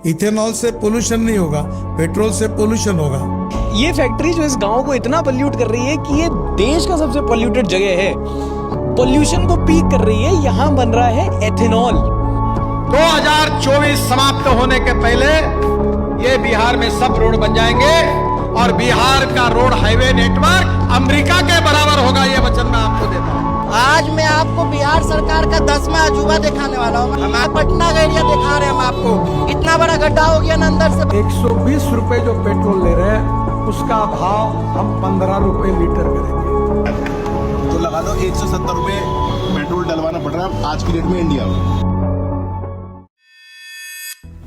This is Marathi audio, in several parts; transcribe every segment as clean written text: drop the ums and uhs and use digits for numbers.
इथेनॉल से पोल्यूशन नहीं होगा, पेट्रोल से पोल्यूशन होगा। ये फैक्ट्री जो इस गांव को इतना पोल्यूट कर रही है कि ये देश का सबसे पोल्यूटेड जगह है, पोल्यूशन को पीक कर रही है। यहाँ बन रहा है एथेनॉल। 2024 समाप्त होने के पहले ये बिहार में सब रोड बन जाएंगे और बिहार का रोड हाईवे नेटवर्क अमेरिका के बराबर होगा। ये वचन मैं आपको देता हूँ। आज मैं आपको बिहार सरकार का 10वां अजूबा दिखाने वाला हूँ। हम पटना का एरिया दिखा रहे हैं हम आपको। इतना बड़ा गड्ढा हो गया ना अंदर से। 120 रुपए जो पेट्रोल ले रहे हैं उसका भाव हम 15 रुपए लीटर करेंगे। तो लगा लो 170 रुपए पेट्रोल डलवाना पड़ रहा है आज की डेट में इंडिया में।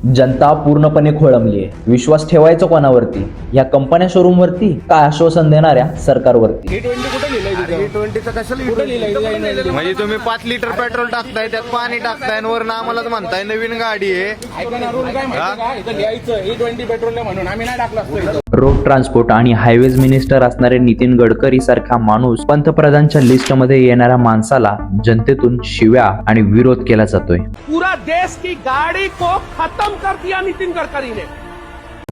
जनता पूर्णपणे खोळंबली आहे। विश्वास ठेवायचा कोणावरती? या कंपन्या शोरूम वरती का आश्वासन देणाऱ्या सरकारवरती? म्हणजे तुम्ही 5 लिटर पेट्रोल टाकताय, त्यात पाणी टाकताय आणि वरून आम्हालाच म्हणताय नवीन गाडी आहे। रोड ट्रान्सपोर्ट आणि हायवेज मिनिस्टर असणारे नितीन गडकरी सारखा माणूस पंतप्रधानांच्या लिस्ट मध्ये येणाऱ्या माणसाला जनतेतून शिव्या आणि विरोध केला जातोय। पूरा देश की गाड़ी को खत्म कर दिया नितिन गडकरी ने।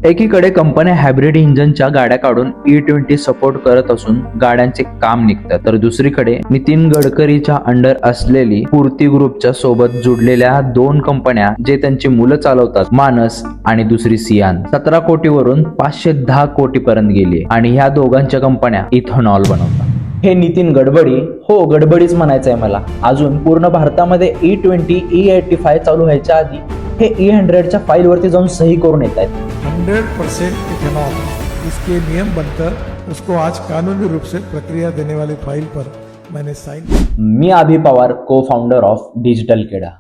एकीकडे कंपन्या हायब्रिड इंजिनच्या गाड्या काढून E20 सपोर्ट करत असून गाड्यांचे काम निघतात, तर दुसरीकडे नितीन गडकरीच्या अंडर असलेली पूर्ती ग्रुपच्या सोबत जुडलेल्या 2 कंपन्या जे त्यांची मुलं चालवतात, मानस आणि दुसरी सियान, 17 कोटीवरून 510 कोटी पर्यंत गेली आणि ह्या दोघांच्या कंपन्या इथेनॉल बनवतात। हे नितीन गडबडी, हो गडबडीच म्हणायचंय मला। अजून पूर्ण भारतामध्ये E20 E85 चालू व्हायच्या आधी हे E100च्या फाईल वरती जाऊन सही करून येत आहेत। 100% इथेनॉल, इसके नियम बनकर उसको आज कानूनी रूप से प्रक्रिया देने वाली फाइल पर मैंने साइन। मी अभि पवार, को फाउंडर ऑफ डिजिटल केडा।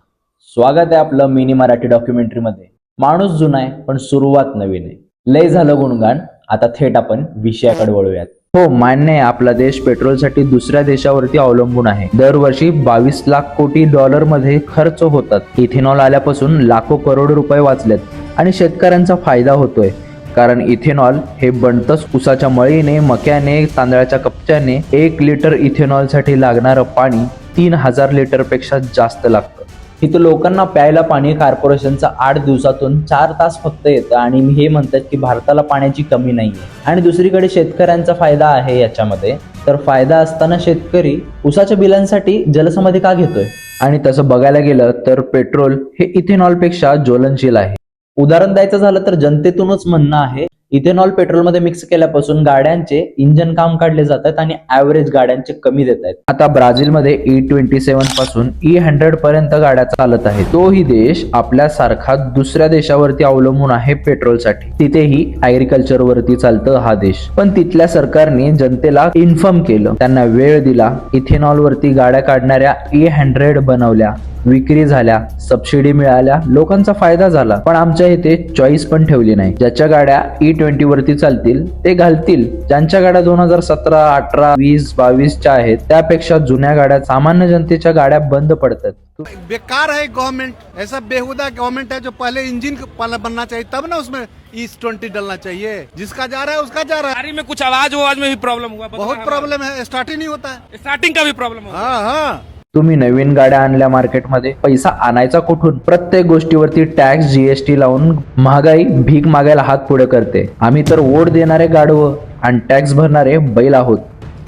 स्वागत आहे आपलं मिनी मराठी डॉक्युमेंटरी मध्ये। माणूस जुना आहे पण सुरुवात नवीन आहे। लय झालं गुणगान, आता थेट आपण विषयाकडे वळूयात। हो, मान्य आहे आपला देश पेट्रोलसाठी दुसऱ्या देशावरती अवलंबून आहे। दरवर्षी 22 लाख कोटी डॉलर मध्ये खर्च होतात। इथेनॉल आल्यापासून लाखो करोड रुपये वाचलेत आणि शेतकऱ्यांचा फायदा होतोय, कारण इथेनॉल हे बनतच ऊसाच्या मळीने, मक्याने, तांदळाच्या कपच्याने। 1 लिटर इथेनॉल साठी लागणारं पाणी 3000 लिटर पेक्षा जास्त लागतं। इथं लोकांना प्यायला पाणी कॉर्पोरेशनचा 8 दिवसातून 4 तास फक्त येतं आणि हे म्हणतात की भारताला पाण्याची कमी नाहीये। आणि दुसरीकडे शेतकऱ्यांचा फायदा आहे याच्यामध्ये, तर फायदा असताना शेतकरी ऊसाच्या बिलांसाठी जलसमाधी का घेतोय? आणि तसं बघायला गेलं तर पेट्रोल हे इथेनॉल पेक्षा ज्वलनशील आहे। उदाहरण द्यायचं झालं तर जनतेतूनच म्हणणं आहे, इथेनॉल पेट्रोलमध्ये मिक्स केल्यापासून गाड्यांचे इंजन काम काढले जातात आणि ऍव्हरेज गाड्यांचे कमी देत आहेत। आता ब्राझीलमध्ये E27 पासून E100 पर्यंत गाड्या चालत आहेत। तोही देश आपल्यासारखा दुसऱ्या देशावरती अवलंबून आहे पेट्रोलसाठी। तिथेही ऍग्रिकल्चर वरती चालतं हा देश, पण तिथल्या सरकारने जनतेला इन्फॉर्म केलं, त्यांना वेळ दिला, इथेनॉल वरती गाड्या काढणाऱ्या E100 बनवल्या, विक्री झाल्या, सबसिडी मिळाल्या, लोकांचा फायदा झाला। पण आमच्या इथे चॉईस पण ठेवली नाही। ज्याच्या गाड्या E20 वरती चालतील ते घालतील, ज्यांच्या गाड्या 2017, 18, 20, 22 च्या आहेत त्यापेक्षा जुन्या गाड्या, सामान्य जनतेच्या गाड्या बंद पडतात। बेकार है गवर्नमेंट, ऐसा बेहुदा गवर्नमेंट है जो पहले इंजन बनना चाहिए तब ना उसमें E20 डलना चाहिए। जिसका जा रहा है उसका जा रहा है। गाड़ी में कुछ आवाज में भी प्रॉब्लम हुआ, बहुत प्रॉब्लम है, स्टार्ट ही नहीं होता है। स्टार्टिंग का भी प्रॉब्लम हुआ। हाँ। तुम्ही नवीन गाड्या आणल्या मार्केटमध्ये, पैसा आणायचा कुठून? प्रत्येक गोष्टीवरती टॅक्स, GST लावून महागाई भीक मागायला हात पुढे करते। आम्ही तर वोट देणारे गाढवं आणि टॅक्स भरणारे बैल आहोत।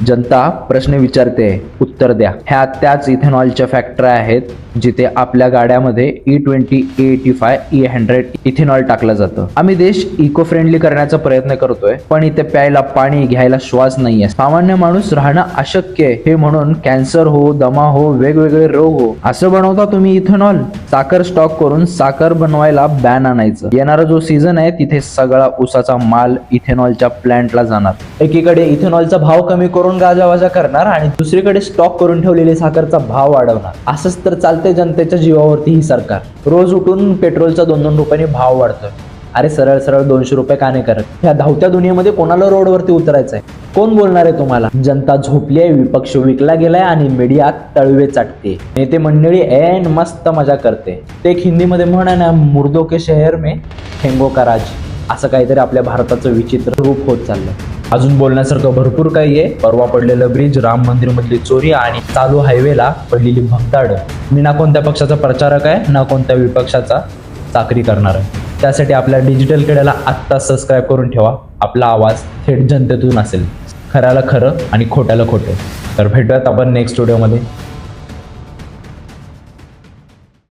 जनता प्रश्न विचारते, उत्तर द्या। ह्या त्याच इथेनॉलच्या फॅक्टऱ्या आहेत जिथे आपल्या गाड्यामध्ये E20, E85, E100 इथेनॉल टाकलं जातं। आम्ही देश इको फ्रेंडली करण्याचा प्रयत्न करतोय, पण इथे प्यायला पाणी, घ्यायला श्वास नाहीये। सामान्य माणूस राहणं अशक्य आहे, हे म्हणून कॅन्सर हो, दमा हो, वेगवेगळे रोग हो, असं बनवता तुम्ही इथेनॉल। साखर स्टॉक करून साखर बनवायला बॅन आणायचं। येणारा जो सीझन आहे तिथे सगळा ऊसाचा माल इथेनॉलच्या प्लांटला जाणार। एकीकडे इथेनॉलचा भाव कमी करून गाजावाजा करणार आणि दुसरीकडे स्टॉक करून ठेवलेली साखरचा भाव वाढवणार। असंच तर चालते जनतेच्या जीवावरती ही सरकार। रोज उठून पेट्रोलचा 2-2 रुपयांनी भाव वाढतोय। अरे सरळ सरळ 200 रुपये का नाही करत? ह्या धावत्या दुनियेमध्ये कोणाला रोडवरती उतरायचंय? कोण बोलणार आहे तुम्हाला? जनता झोपली आहे, विपक्ष विकला गेलाय आणि मीडिया तळवे चाटते। नेते मंडळी ऐन मस्त मजा करते। ते एक हिंदीमध्ये म्हण आहे ना, मुर्दो के शहर में ठेंगो का राज। असं काहीतरी आपल्या भारताचं विचित्र रूप होत चाललंय। अजून बोलण्यासारखं भरपूर काही आहे। परवा पडलेलं ब्रिज, राम मंदिर मधली चोरी आणि चालू हायवेला पडलेली भगदाड। मी ना कोणत्या पक्षाचा प्रचारक आहे ना कोणत्या विपक्षाचा चाकरी करणार आहे। त्यासाठी आपल्या डिजिटल कड्याला आत्ता सबस्क्राईब करून ठेवा. आपला आवाज थेट जनतेतून असेल, खऱ्याला खरं आणि खोट्याला खोटं. तर भेटूयात आपण नेक्स्ट व्हिडिओमध्ये.